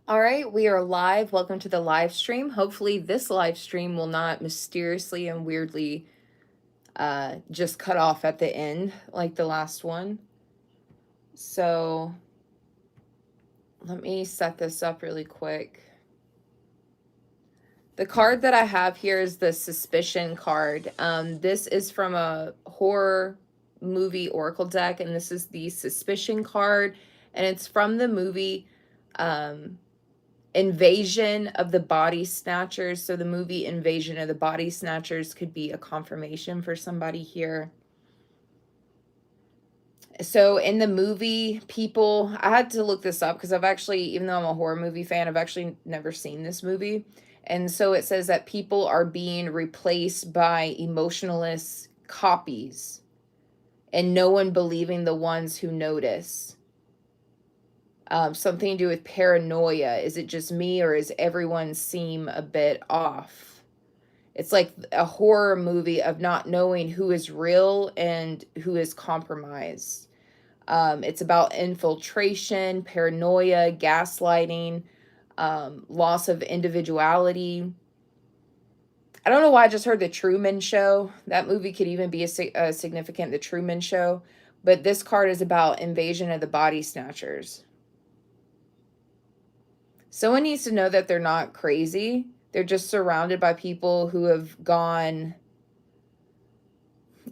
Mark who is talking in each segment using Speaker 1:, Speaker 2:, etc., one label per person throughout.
Speaker 1: All right, we are live. Welcome to the live stream. Hopefully, this live stream will not mysteriously and weirdly just cut off at the end like the last one. So, let me set this up really quick. The card that I have here is the Suspicion card. This is from a horror movie oracle deck, and this is the Suspicion card, and it's from the movie Invasion of the Body Snatchers. So the movie Invasion of the Body Snatchers could be a confirmation for somebody here. So in the movie, I had to look this up because I've actually, even though I'm a horror movie fan, I've actually never seen this movie. And so it says that people are being replaced by emotionless copies and no one believing the ones who notice. Something to do with paranoia. Is it just me or is everyone seem a bit off? It's like a horror movie of not knowing who is real and who is compromised. It's about infiltration, paranoia, gaslighting, loss of individuality. I don't know why I just heard The Truman Show. That movie could even be a significant The Truman Show. But this card is about Invasion of the Body Snatchers. Someone needs to know that they're not crazy. They're just surrounded by people who have gone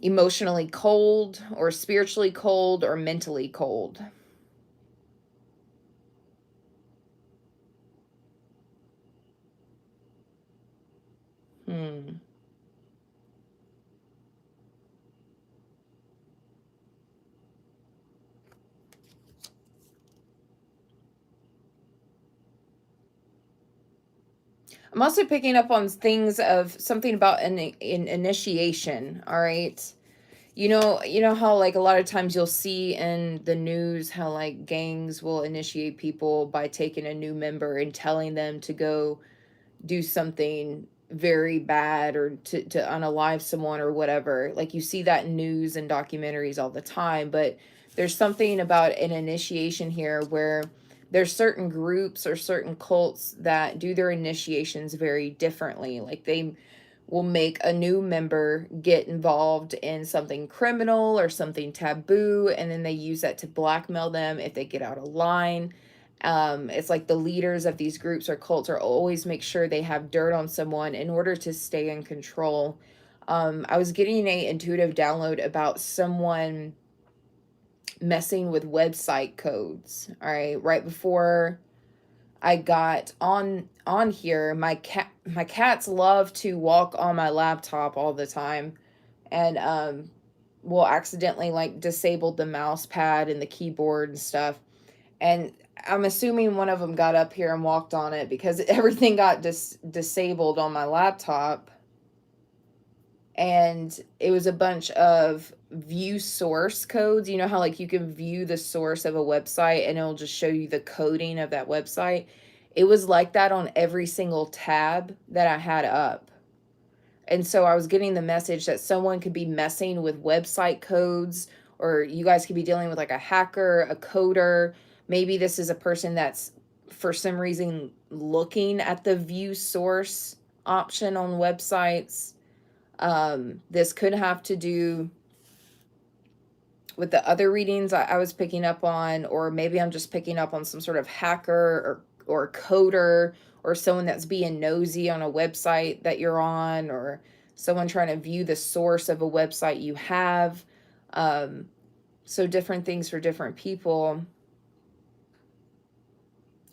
Speaker 1: emotionally cold or spiritually cold or mentally cold. Hmm. I'm also picking up on things of something about an initiation, all right? You know how like a lot of times you'll see in the news how like gangs will initiate people by taking a new member and telling them to go do something very bad or to unalive someone or whatever. Like you see that in news and documentaries all the time, but there's something about an initiation here where there's certain groups or certain cults that do their initiations very differently. Like they will make a new member get involved in something criminal or something taboo, and then they use that to blackmail them if they get out of line. It's like the leaders of these groups or cults are always make sure they have dirt on someone in order to stay in control. I was getting a intuitive download about someone messing with website codes. All right before I got on here, my cats love to walk on my laptop all the time, and will accidentally like disable the mouse pad and the keyboard and stuff. And I'm assuming one of them got up here and walked on it because everything got disabled on my laptop. And it was a bunch of view source codes. You know how like you can view the source of a website and it'll just show you the coding of that website. It was like that on every single tab that I had up. And so I was getting the message that someone could be messing with website codes, or you guys could be dealing with like a hacker, a coder. Maybe this is a person that's for some reason looking at the view source option on websites. This could have to do with the other readings I was picking up on, or maybe I'm just picking up on some sort of hacker or coder or someone that's being nosy on a website that you're on, or someone trying to view the source of a website you have. So different things for different people.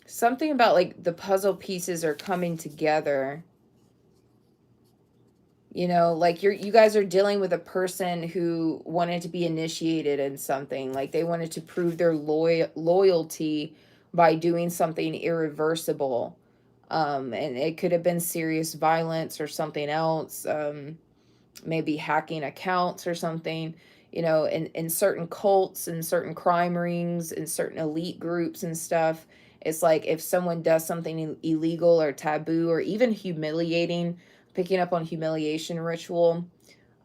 Speaker 1: Something about like the puzzle pieces are coming together. Like you guys are dealing with a person who wanted to be initiated in something. Like they wanted to prove their loyalty by doing something irreversible. And it could have been serious violence or something else. Maybe hacking accounts or something. In certain cults and certain crime rings and certain elite groups and stuff, it's like if someone does something illegal or taboo or even humiliating, picking up on humiliation ritual,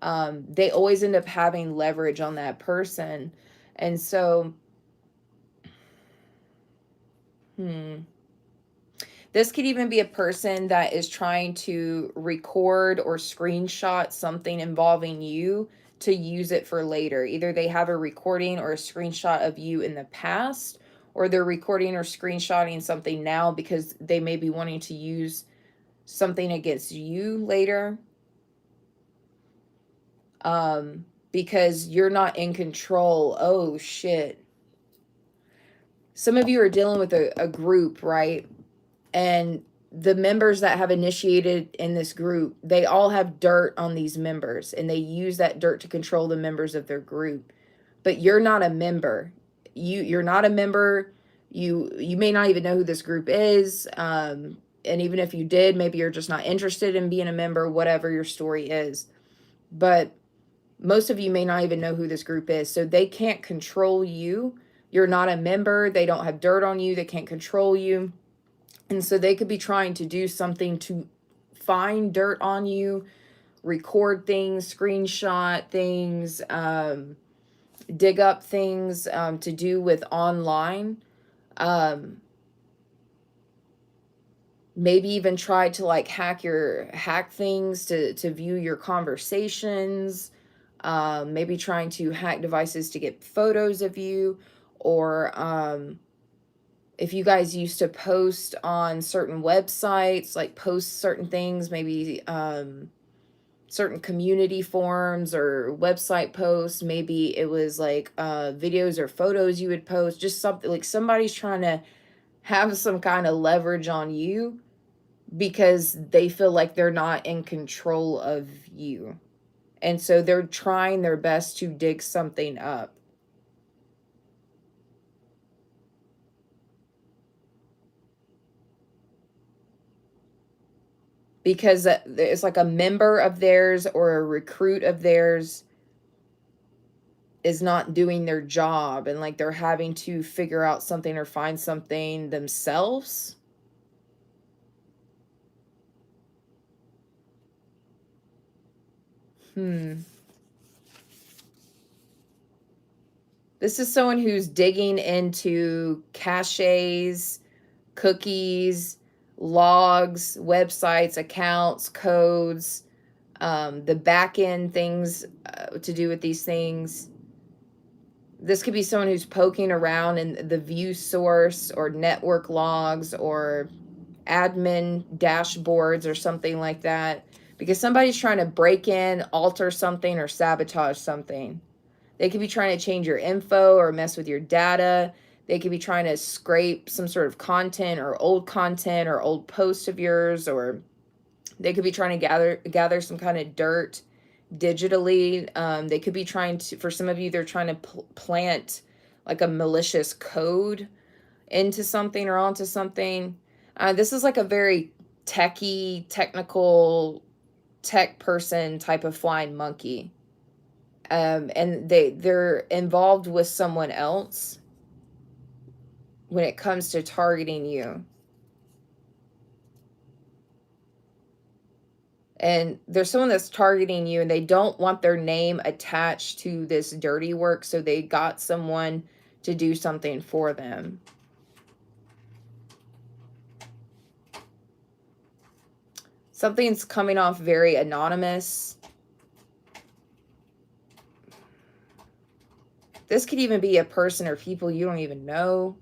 Speaker 1: they always end up having leverage on that person. And so, This could even be a person that is trying to record or screenshot something involving you to use it for later. Either they have a recording or a screenshot of you in the past, or they're recording or screenshotting something now because they may be wanting to use something against you later. Because you're not in control. Oh, shit. Some of you are dealing with a group, right? And the members that have initiated in this group, they all have dirt on these members, and they use that dirt to control the members of their group. But you're not a member. You're not a member. You may not even know who this group is. And even if you did, maybe you're just not interested in being a member, whatever your story is. But most of you may not even know who this group is. So they can't control you. You're not a member. They don't have dirt on you. They can't control you. And so they could be trying to do something to find dirt on you, record things, screenshot things, dig up things to do with online. Maybe even try to like hack things to view your conversations. Maybe trying to hack devices to get photos of you, or if you guys used to post on certain websites, like post certain things, maybe certain community forums or website posts, maybe it was like videos or photos you would post, just something like somebody's trying to have some kind of leverage on you because they feel like they're not in control of you. And so they're trying their best to dig something up. Because it's like a member of theirs or a recruit of theirs is not doing their job, and like they're having to figure out something or find something themselves. This is someone who's digging into caches, cookies, logs, websites, accounts, codes, the back end things to do with these things. This could be someone who's poking around in the view source or network logs or admin dashboards or something like that, because somebody's trying to break in, alter something, or sabotage something. They could be trying to change your info or mess with your data. They could be trying to scrape some sort of content or old posts of yours, or they could be trying to gather some kind of dirt digitally. They could be trying to, for some of you, they're trying to plant like a malicious code into something or onto something. This is like a very techie, technical, tech person type of flying monkey. And they're involved with someone else when it comes to targeting you. And there's someone that's targeting you, and they don't want their name attached to this dirty work, so they got someone to do something for them. Something's coming off very anonymous. This could even be a person or people you don't even know.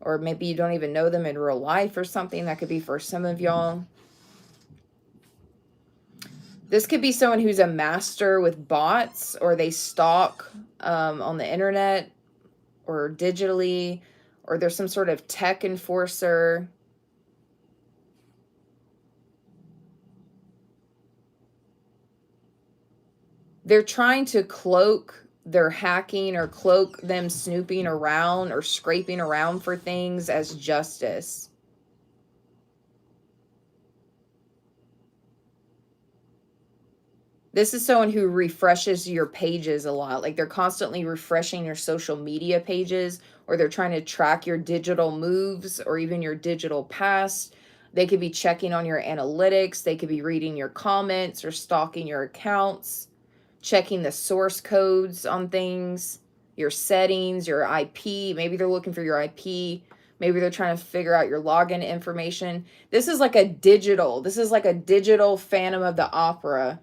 Speaker 1: Or maybe you don't even know them in real life or something. That could be for some of y'all. This could be someone who's a master with bots, or they stalk on the internet or digitally, or there's some sort of tech enforcer. They're trying to cloak their hacking or cloak them snooping around or scraping around for things as justice. This is someone who refreshes your pages a lot. Like they're constantly refreshing your social media pages, or they're trying to track your digital moves or even your digital past. They could be checking on your analytics. They could be reading your comments or stalking your accounts, checking the source codes on things, your settings, your IP. Maybe they're looking for your IP Maybe they're trying to figure out your login information. This is like a digital Phantom of the Opera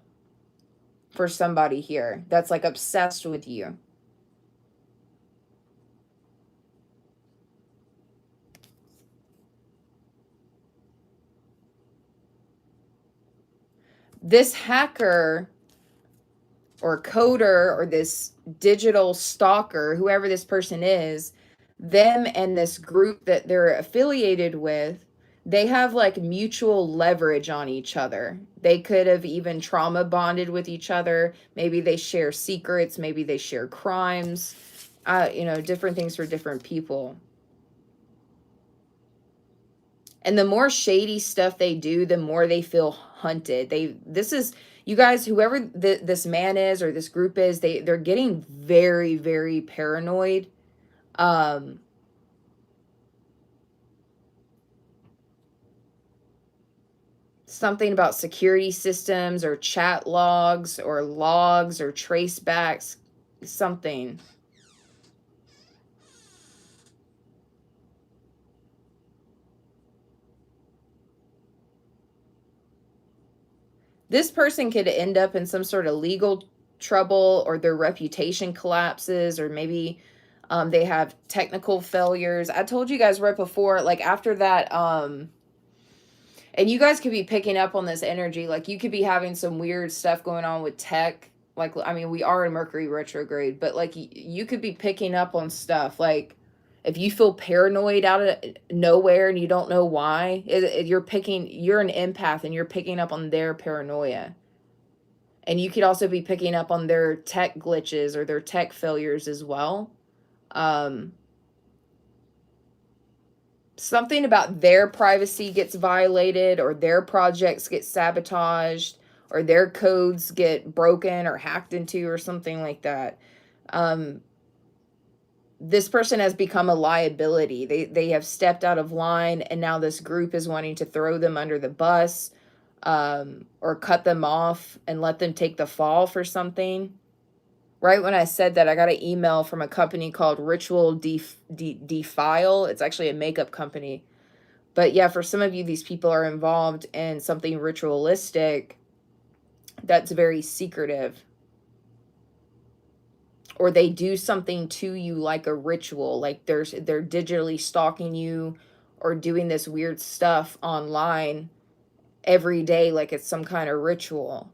Speaker 1: for somebody here that's like obsessed with you. This hacker or coder or this digital stalker, whoever this person is, them and this group that they're affiliated with, they have like mutual leverage on each other. They could have even trauma bonded with each other. Maybe they share secrets, maybe they share crimes, different things for different people. And the more shady stuff they do, the more they feel hunted. This is, you guys, whoever this man is or this group is, they're getting very, very paranoid. Um, Something about security systems or chat logs or trace backs, something. This person could end up in some sort of legal trouble, or their reputation collapses, or maybe they have technical failures. I told you guys right before, like after that, and you guys could be picking up on this energy. Like you could be having some weird stuff going on with tech. Like, I mean, we are in Mercury retrograde, but like you could be picking up on stuff. Like if you feel paranoid out of nowhere and you don't know why, you're an empath and you're picking up on their paranoia. And you could also be picking up on their tech glitches or their tech failures as well. Um, Something about their privacy gets violated, or their projects get sabotaged, or their codes get broken or hacked into, or something like that. Um, this person has become a liability. They have stepped out of line, and now this group is wanting to throw them under the bus, or cut them off and let them take the fall for something. Right when I said that, I got an email from a company called Ritual Defile. It's actually a makeup company. But yeah, for some of you, these people are involved in something ritualistic that's very secretive. Or they do something to you like a ritual, like they're digitally stalking you or doing this weird stuff online every day like it's some kind of ritual.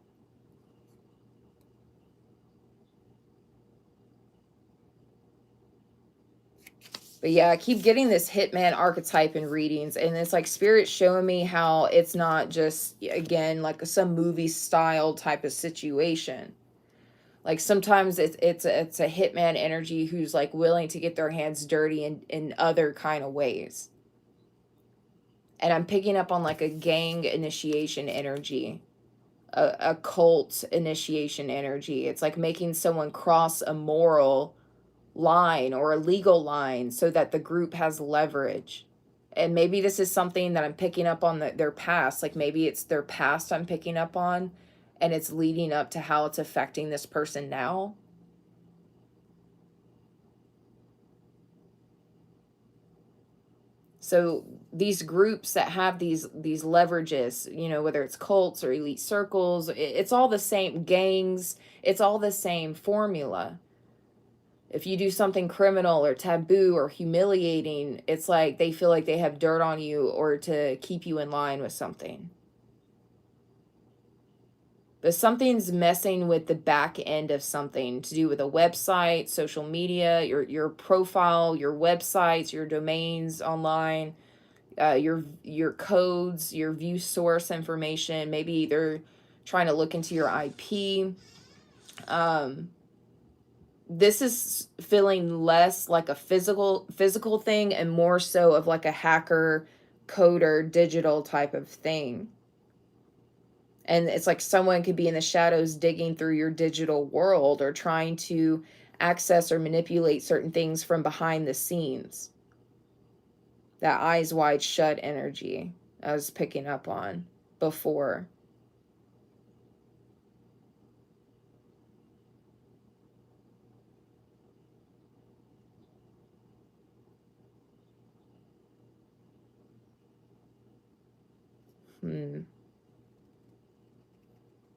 Speaker 1: But yeah, I keep getting this hitman archetype in readings, and it's like spirit showing me how it's not just, again, like some movie style type of situation. Like sometimes it's a hitman energy who's like willing to get their hands dirty in other kind of ways. And I'm picking up on like a gang initiation energy, a cult initiation energy. It's like making someone cross a moral line or a legal line so that the group has leverage. And maybe this is something that I'm picking up on their past. Like maybe it's their past I'm picking up on, and it's leading up to how it's affecting this person now. So these groups that have these leverages, whether it's cults or elite circles, it's all the same gangs, it's all the same formula. If you do something criminal or taboo or humiliating, it's like they feel like they have dirt on you or to keep you in line with something. But something's messing with the back end of something to do with a website, social media, your profile, your websites, your domains online, your codes, your view source information. Maybe they're trying to look into your IP. This is feeling less like a physical thing and more so of like a hacker, coder, digital type of thing. And it's like someone could be in the shadows digging through your digital world or trying to access or manipulate certain things from behind the scenes. That eyes wide shut energy I was picking up on before.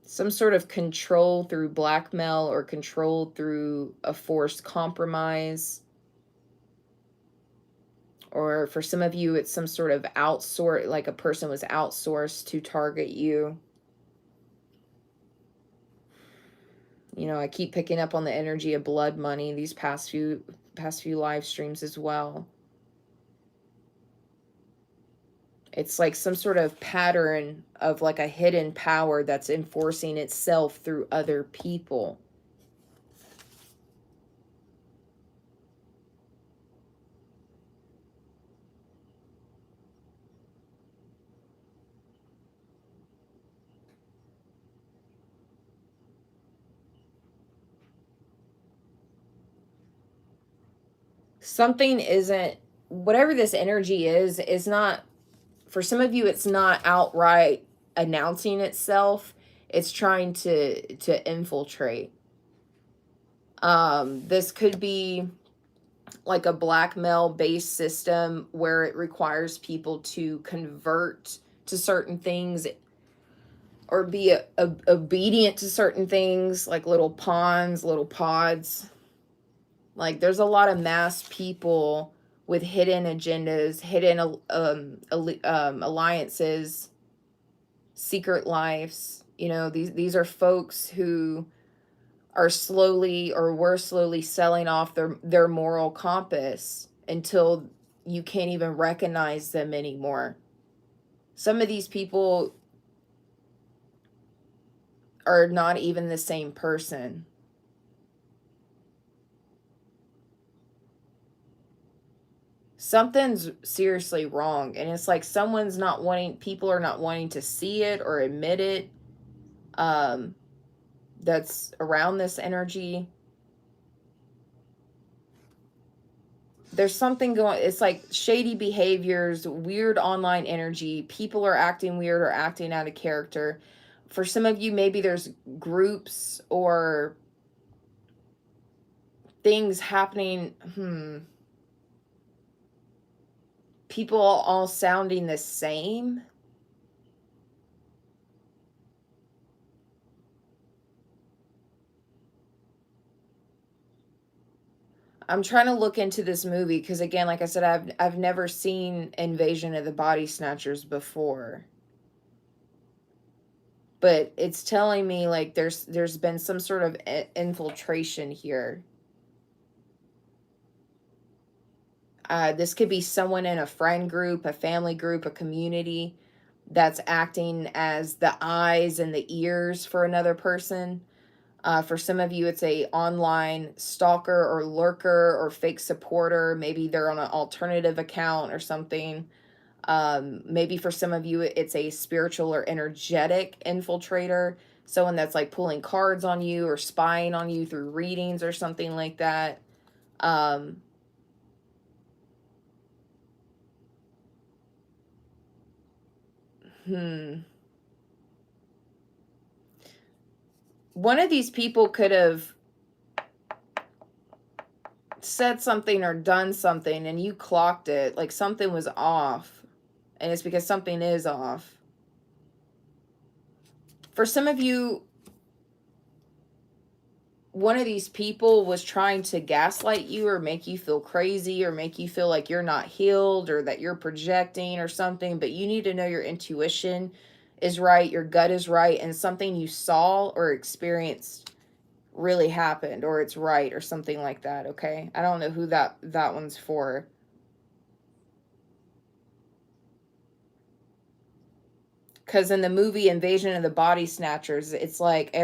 Speaker 1: Some sort of control through blackmail or control through a forced compromise. Or for some of you, it's some sort of outsource, like a person was outsourced to target you. You know, I keep picking up on the energy of blood money these past few live streams as well. It's like some sort of pattern of like a hidden power that's enforcing itself through other people. Something isn't, whatever this energy is not, for some of you, it's not outright announcing itself. It's trying to infiltrate. This could be like a blackmail based system where it requires people to convert to certain things or be obedient to certain things, like little pawns, little pods. Like there's a lot of mass people with hidden agendas, hidden alliances, secret lives. You know, these are folks who are slowly, or were slowly, selling off their moral compass until you can't even recognize them anymore. Some of these people are not even the same person. Something's seriously wrong, and it's like someone's not wanting, people are not wanting to see it or admit it. That's around this energy. There's something going, it's like shady behaviors, weird online energy, people are acting weird or acting out of character. For some of you, maybe there's groups or things happening, people all sounding the same. I'm trying to look into this movie because, again, like I said, I've never seen Invasion of the Body Snatchers before, but it's telling me like there's been some sort of infiltration here. This could be someone in a friend group, a family group, a community that's acting as the eyes and the ears for another person. For some of you, it's a online stalker or lurker or fake supporter. Maybe they're on an alternative account or something. Maybe for some of you, it's a spiritual or energetic infiltrator, someone that's like pulling cards on you or spying on you through readings or something like that. One of these people could have said something or done something and you clocked it, like something was off, and it's because something is off. For some of you, one of these people was trying to gaslight you or make you feel crazy or make you feel like you're not healed or that you're projecting or something, but you need to know your intuition is right, your gut is right, and something you saw or experienced really happened, or it's right, or something like that. Okay, I don't know who that one's for. Because in the movie Invasion of the Body Snatchers, it's like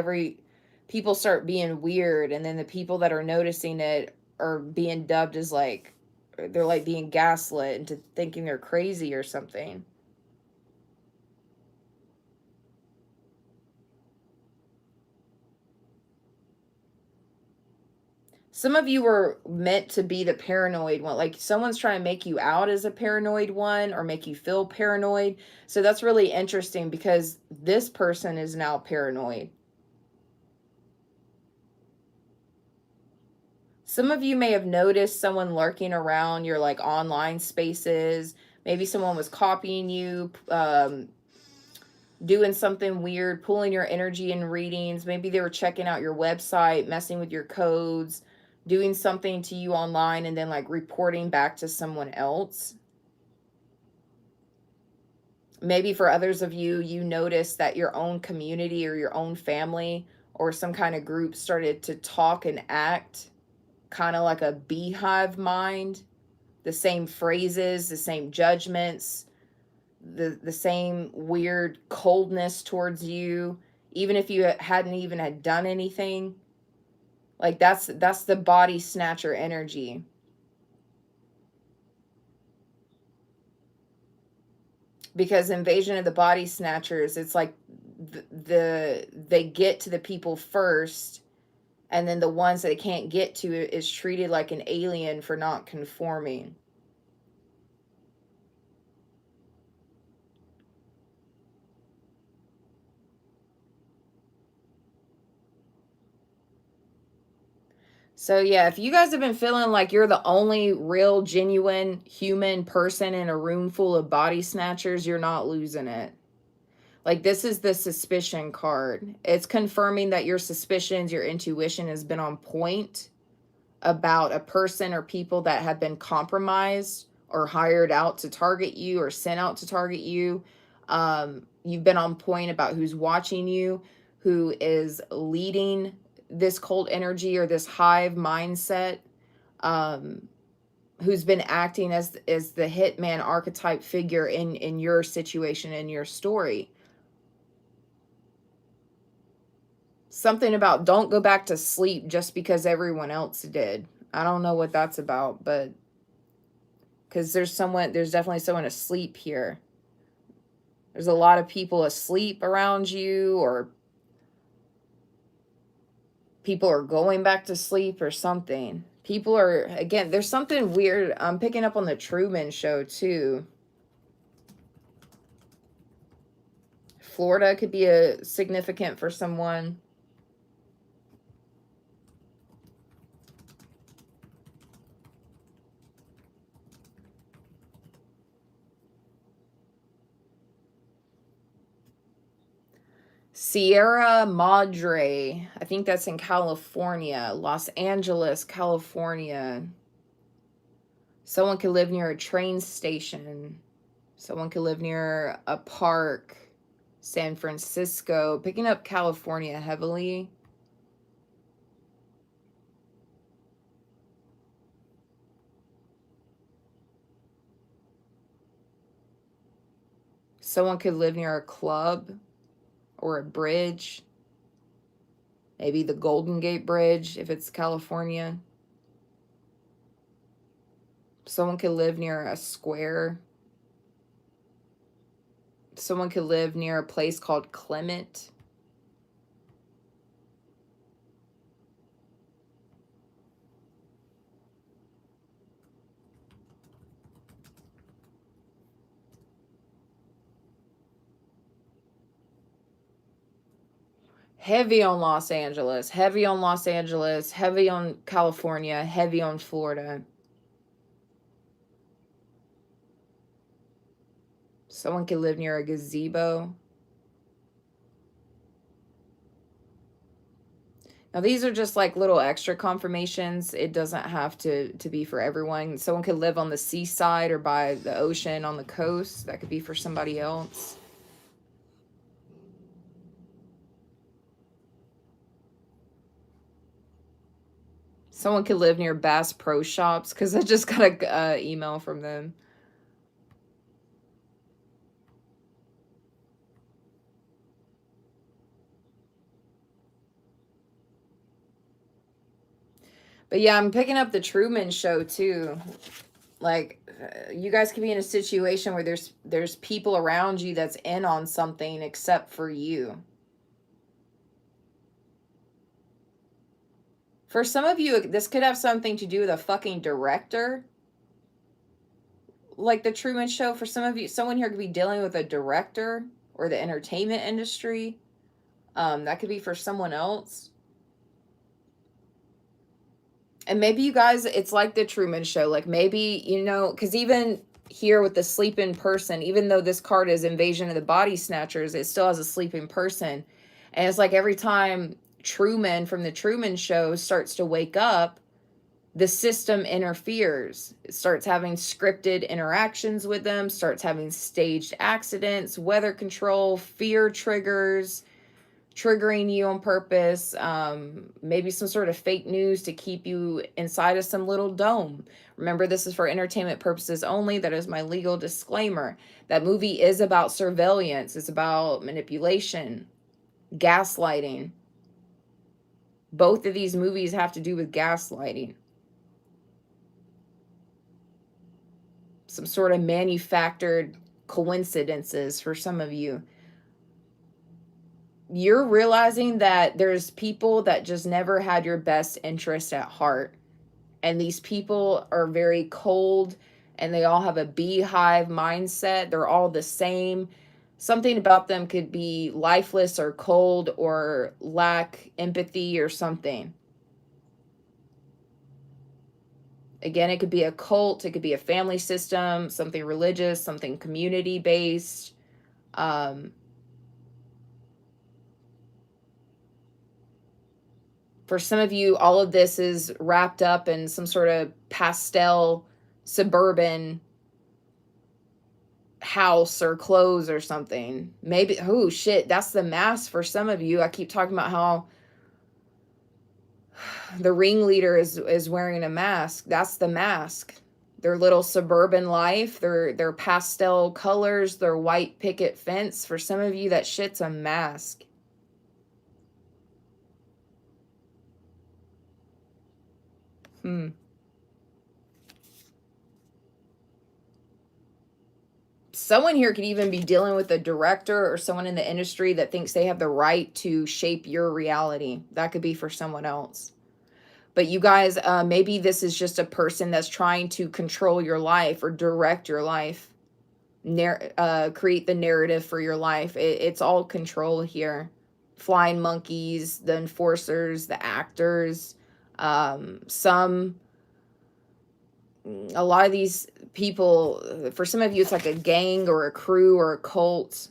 Speaker 1: people start being weird, and then the people that are noticing it are being dubbed as like, they're like being gaslit into thinking they're crazy or something. Some of you were meant to be the paranoid one. Like someone's trying to make you out as a paranoid one or make you feel paranoid. So that's really interesting because this person is now paranoid. Some of you may have noticed someone lurking around your like online spaces. Maybe someone was copying you, doing something weird, pulling your energy in readings. Maybe they were checking out your website, messing with your codes, doing something to you online, and then like reporting back to someone else. Maybe for others of you, you noticed that your own community or your own family or some kind of group started to talk and act kind of like a beehive mind, the same phrases, the same judgments, the same weird coldness towards you, even if you hadn't even had done anything. Like that's the body snatcher energy. Because invasion of the body snatchers, it's like they get to the people first, and then the ones that they can't get to is treated like an alien for not conforming. So yeah, if you guys have been feeling like you're the only real genuine human person in a room full of body snatchers, you're not losing it. Like this is the suspicion card. It's confirming that your suspicions, your intuition has been on point about a person or people that have been compromised or hired out to target you or sent out to target you. You've been on point about who's watching you, who is leading this cult energy or this hive mindset, um, who's been acting as the hitman archetype figure in your situation, in your story. Something about don't go back to sleep just because everyone else did. I don't know what that's about, but because there's definitely someone asleep here. There's a lot of people asleep around you, or people are going back to sleep or something. People are, again, there's something weird. I'm picking up on the Truman Show too. Florida could be a significant for someone. Sierra Madre, I think that's in California. Los Angeles, California. Someone could live near a train station. Someone could live near a park. San Francisco. Picking up California heavily. Someone could live near a club or a bridge. Maybe the Golden Gate Bridge if it's California. Someone could live near a square. Someone could live near a place called Clement. Heavy on Los Angeles, heavy on Los Angeles, heavy on California, heavy on Florida. Someone could live near a gazebo. Now, these are just like little extra confirmations. It doesn't have to be for everyone. Someone could live on the seaside or by the ocean on the coast. That could be for somebody else. Someone could live near Bass Pro Shops because I just got a email from them. But yeah, I'm picking up the Truman Show too. Like, you guys could be in a situation where there's people around you that's in on something except for you. For some of you, this could have something to do with a fucking director. Like the Truman Show, for some of you, someone here could be dealing with a director or the entertainment industry. That could be for someone else. And maybe you guys, it's like the Truman Show. Like maybe, because even here with the sleeping person, even though this card is Invasion of the Body Snatchers, it still has a sleeping person. And it's like every time Truman from the Truman Show starts to wake up, the system interferes. It starts having scripted interactions with them, starts having staged accidents, weather control, fear triggers, triggering you on purpose, maybe some sort of fake news to keep you inside of some little dome. Remember, this is for entertainment purposes only. That is my legal disclaimer. That movie is about surveillance, it's about manipulation, gaslighting. Both of these movies have to do with gaslighting. Some sort of manufactured coincidences for some of you. You're realizing that there's people that just never had your best interest at heart. And these people are very cold and they all have a beehive mindset. They're all the same. Something about them could be lifeless or cold or lack empathy or something. Again, it could be a cult, it could be a family system, something religious, something community based. For some of you, all of this is wrapped up in some sort of pastel suburban house or clothes or something. Maybe, oh shit, that's the mask for some of you. I keep talking about how the ringleader is wearing a mask. That's the mask. Their little suburban life, their pastel colors, their white picket fence. For some of you, that shit's a mask. Someone here could even be dealing with a director or someone in the industry that thinks they have the right to shape your reality. That could be for someone else. But you guys, maybe this is just a person that's trying to control your life or direct your life, create the narrative for your life. It's all control here. Flying monkeys, the enforcers, the actors, a lot of these people, for some of you, it's like a gang or a crew or a cult,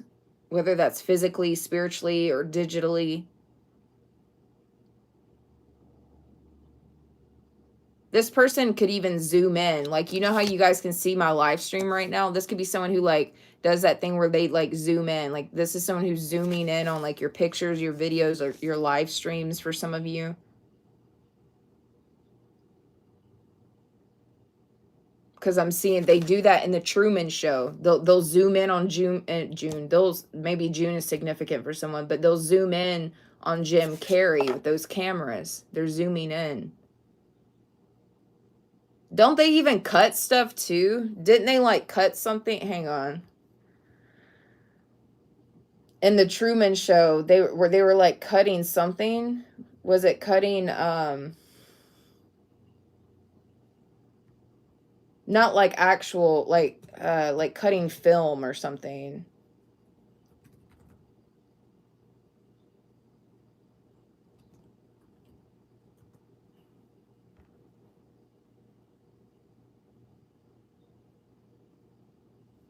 Speaker 1: whether that's physically, spiritually, or digitally. This person could even zoom in. Like, you know how you guys can see my live stream right now? This could be someone who like does that thing where they like zoom in. Like, this is someone who's zooming in on like your pictures, your videos, or your live streams for some of you. Because I'm seeing they do that in the Truman Show. They'll zoom in on June. Those, maybe June is significant for someone, but they'll zoom in on Jim Carrey with those cameras. They're zooming in. Don't they even cut stuff too? Didn't they like cut something? Hang on. In the Truman Show, they were like cutting something. Was it cutting not like actual like cutting film or something?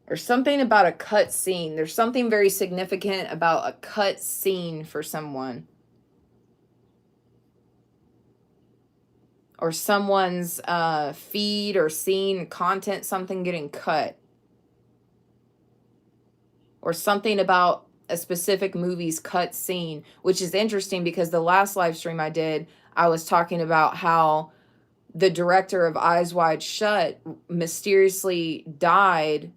Speaker 1: Or something about a cut scene. There's something very significant about a cut scene for someone. Or someone's feed or scene, content, something getting cut. Or something about a specific movie's cut scene, which is interesting because the last live stream I did, I was talking about how the director of Eyes Wide Shut mysteriously died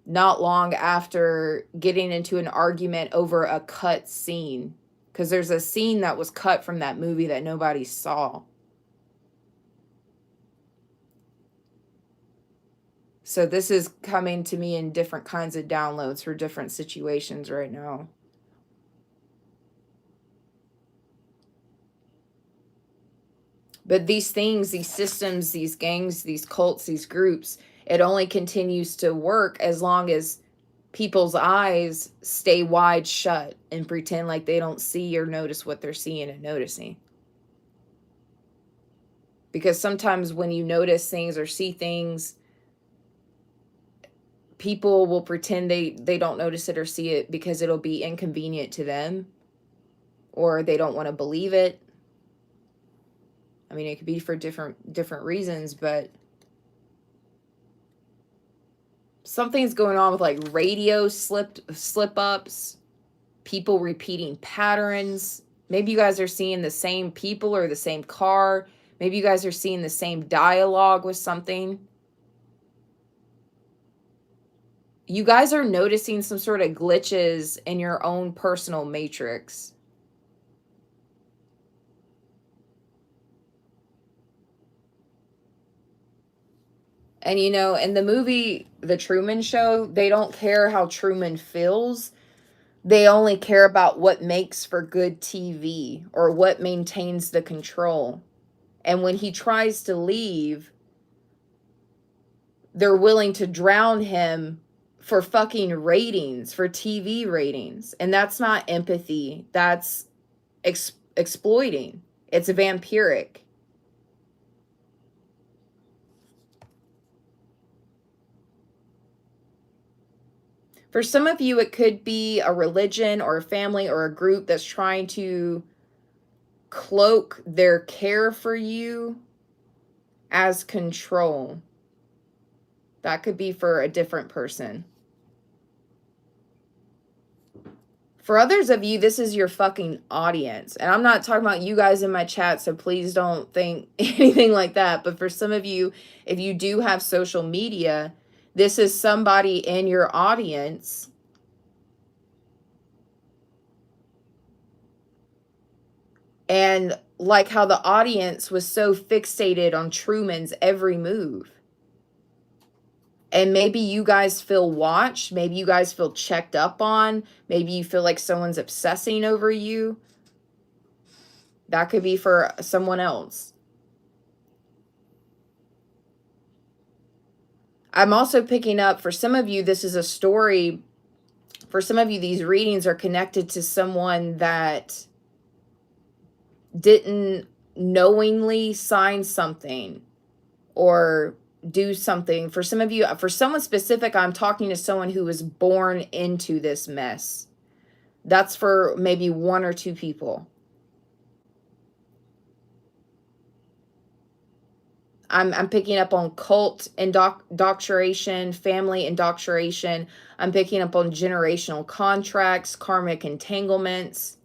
Speaker 1: not long after getting into an argument over a cut scene. Because there's a scene that was cut from that movie that nobody saw. So this is coming to me in different kinds of downloads for different situations right now. But these things, these systems, these gangs, these cults, these groups, it only continues to work as long as people's eyes stay wide shut and pretend like they don't see or notice what they're seeing and noticing. Because sometimes when you notice things or see things, people will pretend they don't notice it or see it because it'll be inconvenient to them, or they don't want to believe it. I mean, it could be for different reasons, but something's going on with like radio slip ups, people repeating patterns. Maybe you guys are seeing the same people or the same car. Maybe you guys are seeing the same dialogue with something. You guys are noticing some sort of glitches in your own personal matrix. And you know, in the movie The Truman Show, they don't care how Truman feels. They only care about what makes for good TV or what maintains the control. And when he tries to leave, they're willing to drown him for fucking ratings, for TV ratings. And that's not empathy. That's exploiting. It's vampiric. For some of you, it could be a religion or a family or a group that's trying to cloak their care for you as control. That could be for a different person. For others of you, this is your fucking audience. And I'm not talking about you guys in my chat, so please don't think anything like that. But for some of you, if you do have social media, this is somebody in your audience and like how the audience was so fixated on Truman's every move. And maybe you guys feel watched. Maybe you guys feel checked up on. Maybe you feel like someone's obsessing over you. That could be for someone else. I'm also picking up, for some of you, this is a story. For some of you, these readings are connected to someone that didn't knowingly sign something or do something. For some of you, for someone specific, I'm talking to someone who was born into this mess. That's for maybe one or two people. I'm picking up on cult indoctrination, family indoctrination. I'm picking up on generational contracts, karmic entanglements.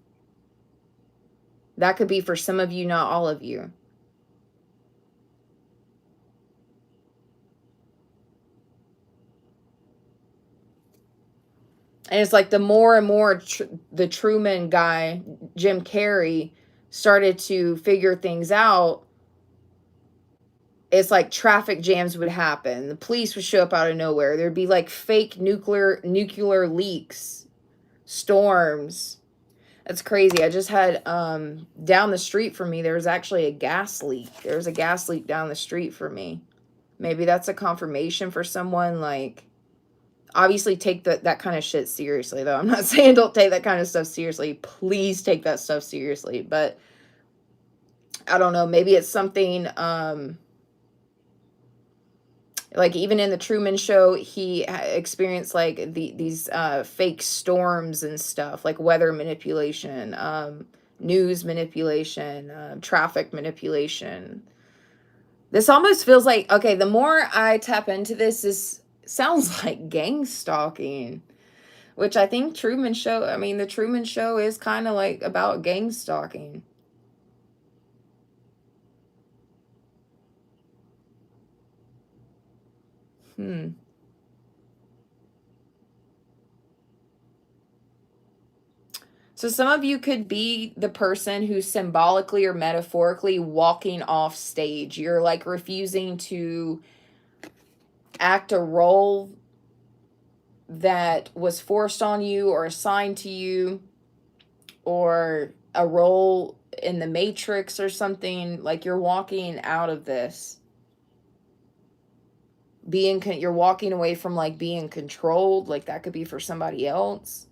Speaker 1: That could be for some of you, not all of you. And it's like the more and more the Truman guy, Jim Carrey, started to figure things out, it's like traffic jams would happen. The police would show up out of nowhere. There'd be like fake nuclear leaks, storms. That's crazy. I just had down the street from me, there was actually a gas leak. There was a gas leak down the street for me. Maybe that's a confirmation for someone. Like, obviously take that kind of shit seriously, though. I'm not saying don't take that kind of stuff seriously. Please take that stuff seriously. But I don't know. Maybe it's something like even in the Truman Show, he experienced like these fake storms and stuff, like weather manipulation, news manipulation, traffic manipulation. This almost feels like, okay, the more I tap into this sounds like gang stalking, which I think the Truman Show is kind of like about gang stalking. So some of you could be the person who's symbolically or metaphorically walking off stage. You're like refusing to act a role that was forced on you or assigned to you, or a role in the Matrix or something. Like you're walking out of this. You're walking away from like being controlled. Like that could be for somebody else.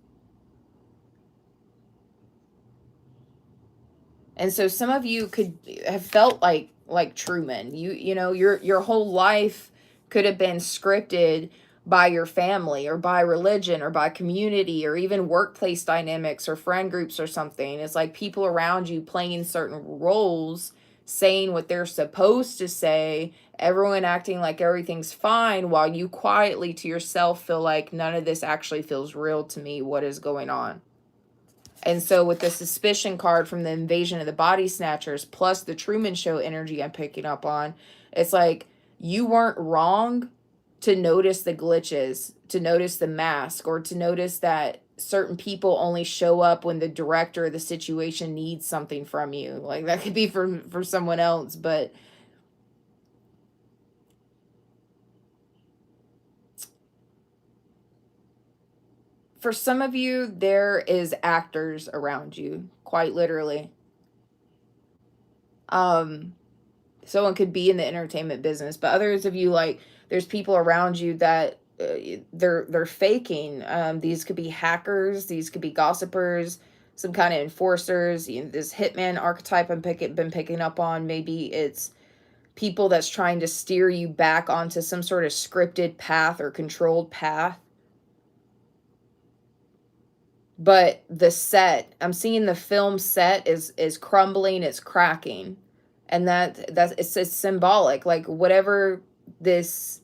Speaker 1: And so some of you could have felt like Truman. You know, your whole life could have been scripted by your family or by religion or by community or even workplace dynamics or friend groups or something. It's like people around you playing certain roles, saying what they're supposed to say, everyone acting like everything's fine while you quietly to yourself feel like none of this actually feels real to me. What is going on? And so with the suspicion card from the invasion of the body snatchers plus the Truman Show energy I'm picking up on, it's like you weren't wrong to notice the glitches, to notice the mask, or to notice that certain people only show up when the director of the situation needs something from you. Like that could be for someone else, but for some of you, there is actors around you, quite literally. Someone could be in the entertainment business, but others of you, like, there's people around you that they're faking. These could be hackers, these could be gossipers, some kind of enforcers. This hitman archetype been picking up on. Maybe it's people that's trying to steer you back onto some sort of scripted path or controlled path. But the set, I'm seeing the film set is crumbling, it's cracking. And that's it's symbolic. Like whatever this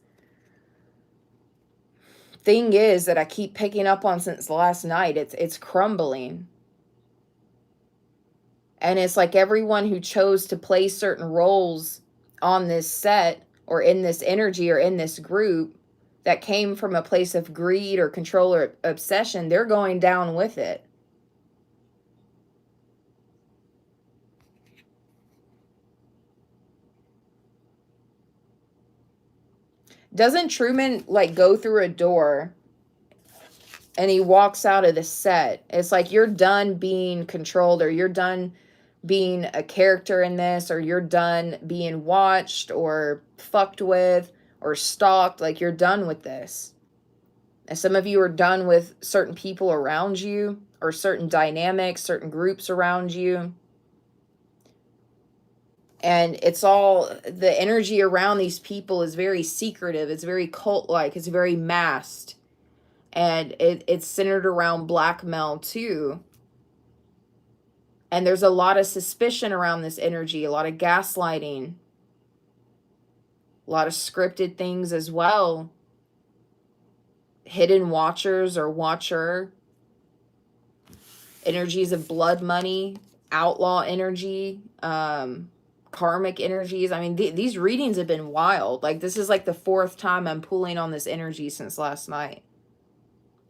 Speaker 1: thing is that I keep picking up on since last night, it's crumbling. And it's like everyone who chose to play certain roles on this set or in this energy or in this group that came from a place of greed or control or obsession, they're going down with it. Doesn't Truman like go through a door and he walks out of the set? It's like you're done being controlled, or you're done being a character in this, or you're done being watched or fucked with or stalked. Like you're done with this. And some of you are done with certain people around you or certain dynamics, certain groups around you. And it's all, the energy around these people is very secretive, it's very cult like, it's very masked, and it's centered around blackmail too. And there's a lot of suspicion around this energy, a lot of gaslighting, a lot of scripted things as well. Hidden watchers or watcher, energies of blood money, outlaw energy, karmic energies. I mean, these readings have been wild. Like this is like the 4th time I'm pulling on this energy since last night,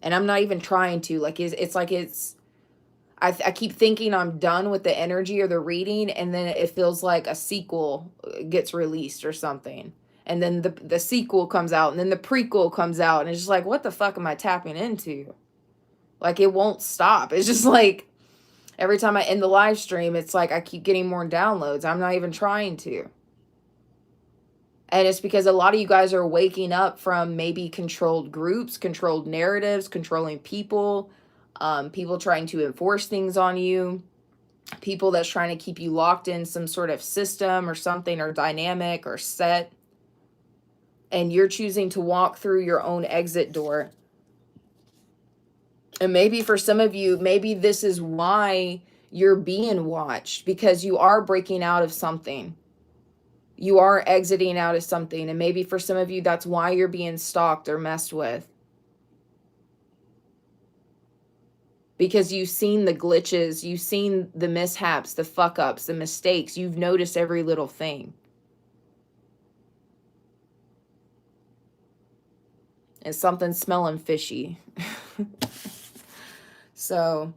Speaker 1: and I'm not even trying to. Like it's like it's. I keep thinking I'm done with the energy or the reading, and then it feels like a sequel gets released or something, and then the sequel comes out, and then the prequel comes out, and it's just like, what the fuck am I tapping into? Like it won't stop. It's just like every time I end the live stream, it's like I keep getting more downloads. I'm not even trying to. And it's because a lot of you guys are waking up from maybe controlled groups, controlled narratives, controlling people, people trying to enforce things on you, people that's trying to keep you locked in some sort of system or something or dynamic or set. And you're choosing to walk through your own exit door. And maybe for some of you, maybe this is why you're being watched, because you are breaking out of something. You are exiting out of something. And maybe for some of you, that's why you're being stalked or messed with. Because you've seen the glitches, you've seen the mishaps, the fuck ups, the mistakes. You've noticed every little thing. And something's smelling fishy. So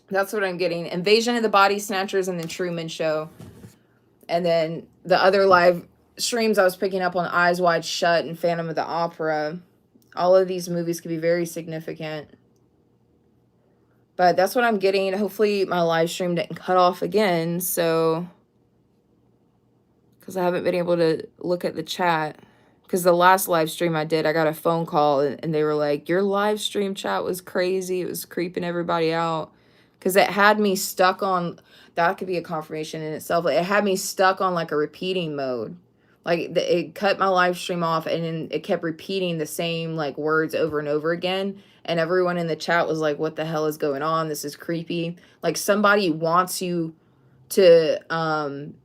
Speaker 1: that's what I'm getting. Invasion of the Body Snatchers and the Truman Show. And then the other live streams I was picking up on Eyes Wide Shut and Phantom of the Opera. All of these movies could be very significant. But that's what I'm getting. Hopefully my live stream didn't cut off again. So, because I haven't been able to look at the chat. Because the last live stream I did, I got a phone call and they were like, your live stream chat was crazy. It was creeping everybody out. Because it had me stuck on, that could be a confirmation in itself. It had me stuck on like a repeating mode. Like it cut my live stream off, and then it kept repeating the same like words over and over again. And everyone in the chat was like, "What the hell is going on? This is creepy." Like somebody wants you to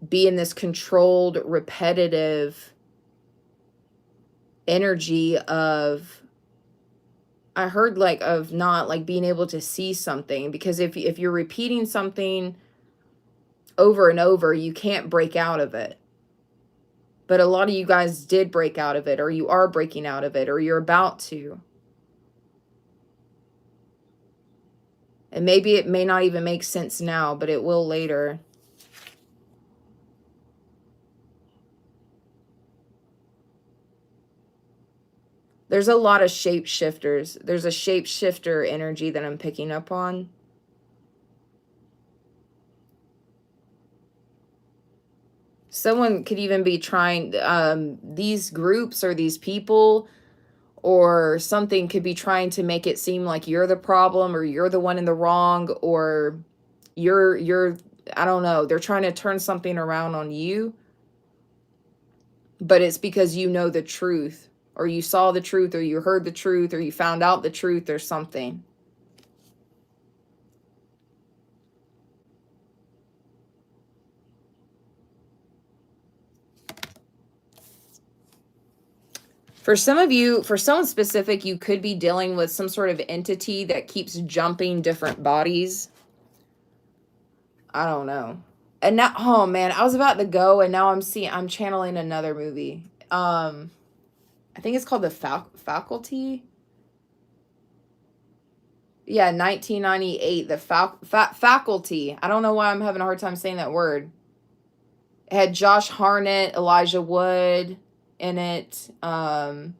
Speaker 1: be in this controlled, repetitive energy of, I heard like of not like being able to see something, because if you're repeating something over and over, you can't break out of it. But a lot of you guys did break out of it, or you are breaking out of it, or you're about to. And maybe it may not even make sense now, but it will later. There's a lot of shapeshifters. There's a shapeshifter energy that I'm picking up on. Someone could even be trying, these groups or these people or something could be trying to make it seem like you're the problem, or you're the one in the wrong, or you're I don't know. They're trying to turn something around on you. But it's because you know the truth, or you saw the truth, or you heard the truth, or you found out the truth, or something. For some of you, for someone specific, you could be dealing with some sort of entity that keeps jumping different bodies. I don't know. And now, oh man, I was about to go, and now I'm channeling another movie. I think it's called The Faculty. Yeah, 1998, The Faculty. I don't know why I'm having a hard time saying that word. It had Josh Hartnett, Elijah Wood in it. The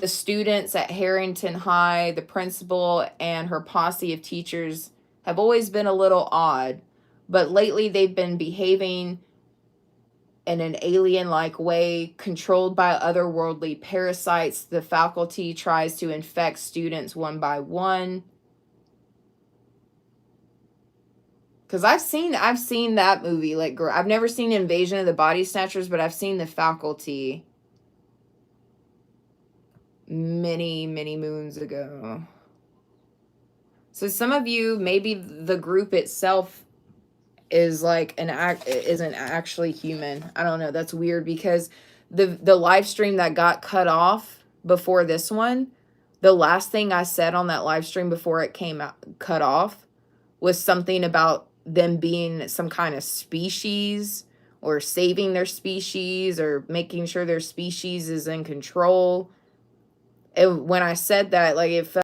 Speaker 1: students at Harrington High, the principal, and her posse of teachers have always been a little odd, but lately they've been behaving in an alien-like way, controlled by otherworldly parasites. The faculty tries to infect students one by one. Because I've seen that movie. Like, I've never seen Invasion of the Body Snatchers, but I've seen The Faculty many, many moons ago. So some of you, maybe the group itself is like isn't actually human. I don't know. That's weird, because the live stream that got cut off before this one, the last thing I said on that live stream before it came out cut off was something about them being some kind of species, or saving their species, or making sure their species is in control. And when I said that, like, it felt